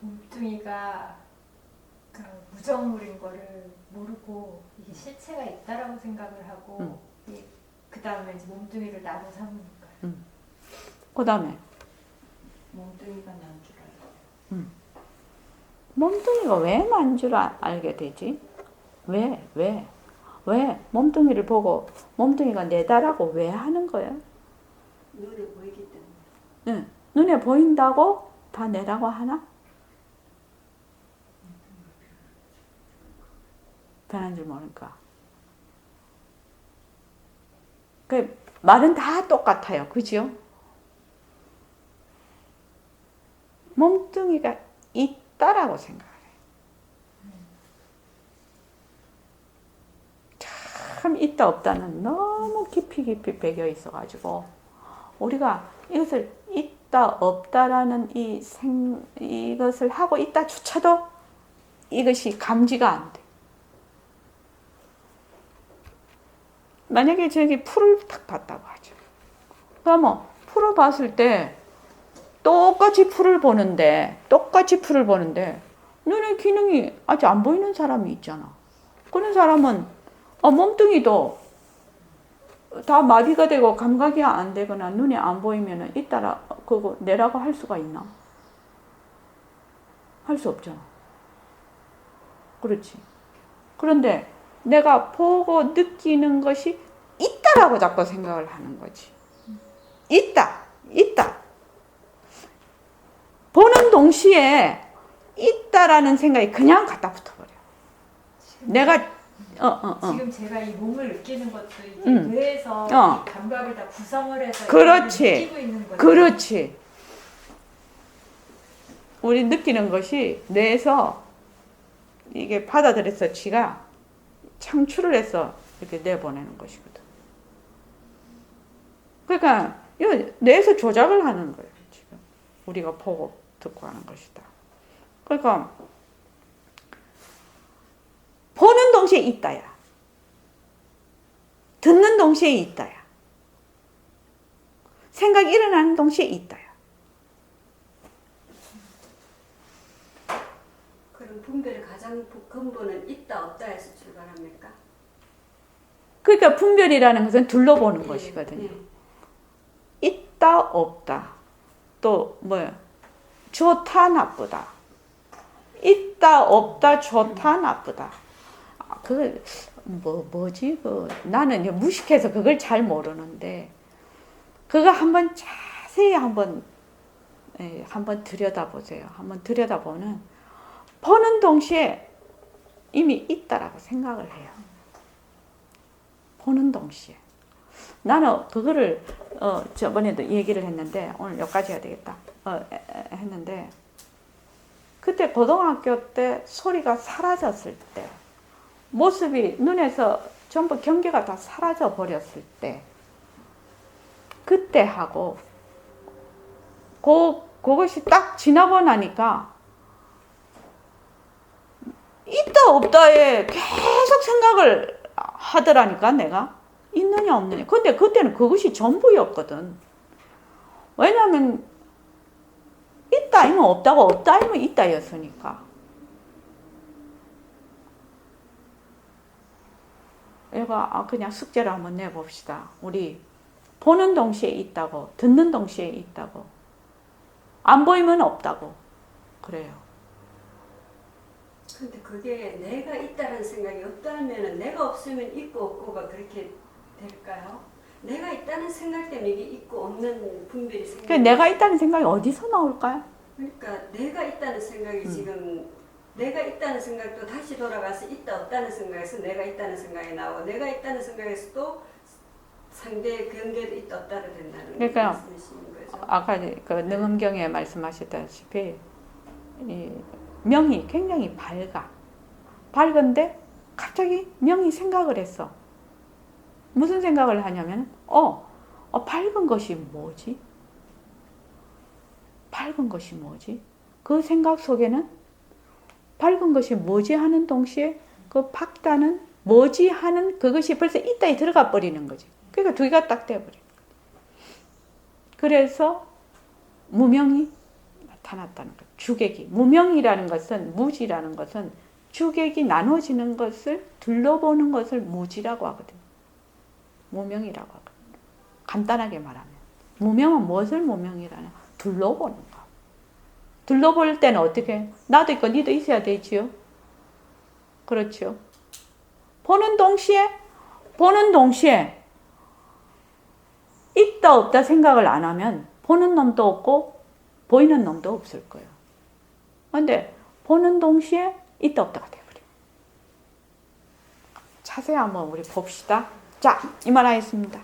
몸뚱이가 그 무정물인 거를 모르고 이게 실체가 있다라고 생각을 하고 그 다음에 이제 몸뚱이를 나로 삼으니까요. 그 다음에 몸뚱이가 난 줄 알고 몸뚱이가 왜 난 줄 알게 되지? 왜? 몸뚱이를 보고 몸뚱이가 내다라고 왜 하는 거예요? 눈에 보이기 때문에. 응. 눈에 보인다고 다 내라고 하나? 변한 줄 모르니까. 그 말은 다 똑같아요. 그죠? 몸뚱이가 있다라고 생각해요. 참 있다 없다는 너무 깊이 배겨 있어가지고 우리가 이것을 있다 없다라는 이것을 하고 있다조차도 이것이 감지가 안 돼. 만약에 저기 풀을 탁 봤다고 하죠. 그러면 풀을 봤을 때 똑같이 풀을 보는데 눈의 기능이 아직 안 보이는 사람이 있잖아. 그런 사람은 몸뚱이도 다 마비가 되고 감각이 안 되거나 눈에 안 보이면 있다라 그거 내라고 할 수가 있나? 할 수 없잖아. 그렇지. 그런데 내가 보고 느끼는 것이 있다라고 자꾸 생각을 하는 거지. 있다. 보는 동시에 있다라는 생각이 그냥 갖다 붙어버려. 내가 지금 제가 이 몸을 느끼는 것도 이게 뇌에서 이 감각을 다 구성을 해서 그렇지. 느끼고 있는 거죠. 그렇지. 우리 느끼는 것이 뇌에서 이게 받아들여서 지가 창출을 해서 이렇게 내보내는 것이거든. 그러니까 이거 뇌에서 조작을 하는 거예요. 지금 우리가 보고 듣고 하는 것이다. 그러니까 보는 동시에 있다야. 듣는 동시에 있다야. 생각이 일어나는 동시에 있다야. 그런 분별을 가장 근본은 있다 없다에서 출발합니까? 그러니까 분별이라는 것은 둘러보는 예, 것이거든요. 예. 있다 없다 또 뭐야 좋다 나쁘다 있다 없다 좋다 나쁘다 그 뭐지 그 나는 이제 무식해서 그걸 잘 모르는데 그거 한번 자세히 한번 들여다보세요. 한번 들여다보면 보는 동시에 이미 있다라고 생각을 해요. 보는 동시에 나는 그거를 저번에도 얘기를 했는데 오늘 여기까지 해야 되겠다 했는데 그때 고등학교 때 소리가 사라졌을 때 모습이 눈에서 전부 경계가 다 사라져 버렸을 때 그때 하고 그것이 딱 지나고 나니까 있다 없다에 계속 생각을 하더라니까 내가 있느냐 없느냐. 근데 그때는 그것이 전부였거든. 왜냐하면 있다 아니면 없다고 없다 아니면 있다였으니까. 얘가 그냥 숙제를 한번 내봅시다. 우리 보는 동시에 있다고 듣는 동시에 있다고 안 보이면 없다고 그래요. 근데 그게 내가 있다는 생각이 없다면 내가 없으면 있고 없고가 그렇게 될까요? 내가 있다는 생각 때문에 이게 있고 없는 분별이 생겨요. 그 내가 있다는 생각이 어디서 나올까요? 그러니까 내가 있다는 생각이 지금 내가 있다는 생각도 다시 돌아가서 있다 없다는 생각에서 내가 있다는 생각이 나오고 내가 있다는 생각에서 또 상대의 경계도 있다 없다로 된다는 그러니까 말씀이신 거죠. 아까 그 능엄경에 말씀하셨다시피 이 명이 굉장히 밝은데 갑자기 명이 생각을 했어. 무슨 생각을 하냐면 밝은 것이 뭐지? 밝은 것이 뭐지? 그 생각 속에는 밝은 것이 뭐지 하는 동시에 그 밝다는 뭐지 하는 그것이 벌써 있다에 들어가 버리는 거지. 그러니까 두 개가 딱 돼버려. 그래서 무명이 나타났다는 것. 주객이. 무명이라는 것은 무지라는 것은 주객이 나눠지는 것을 둘러보는 것을 무지라고 하거든요. 무명이라고 하거든요. 간단하게 말하면. 무명은 무엇을 무명이라냐? 둘러보는 거. 둘러볼 때는 어떻게? 나도 있고 니도 있어야 되지요. 그렇죠. 보는 동시에 있다 없다 생각을 안 하면 보는 놈도 없고 보이는 놈도 없을 거예요. 그런데 보는 동시에 있다 없다가 돼버려요. 자세히 한번 우리 봅시다. 자, 이만하겠습니다.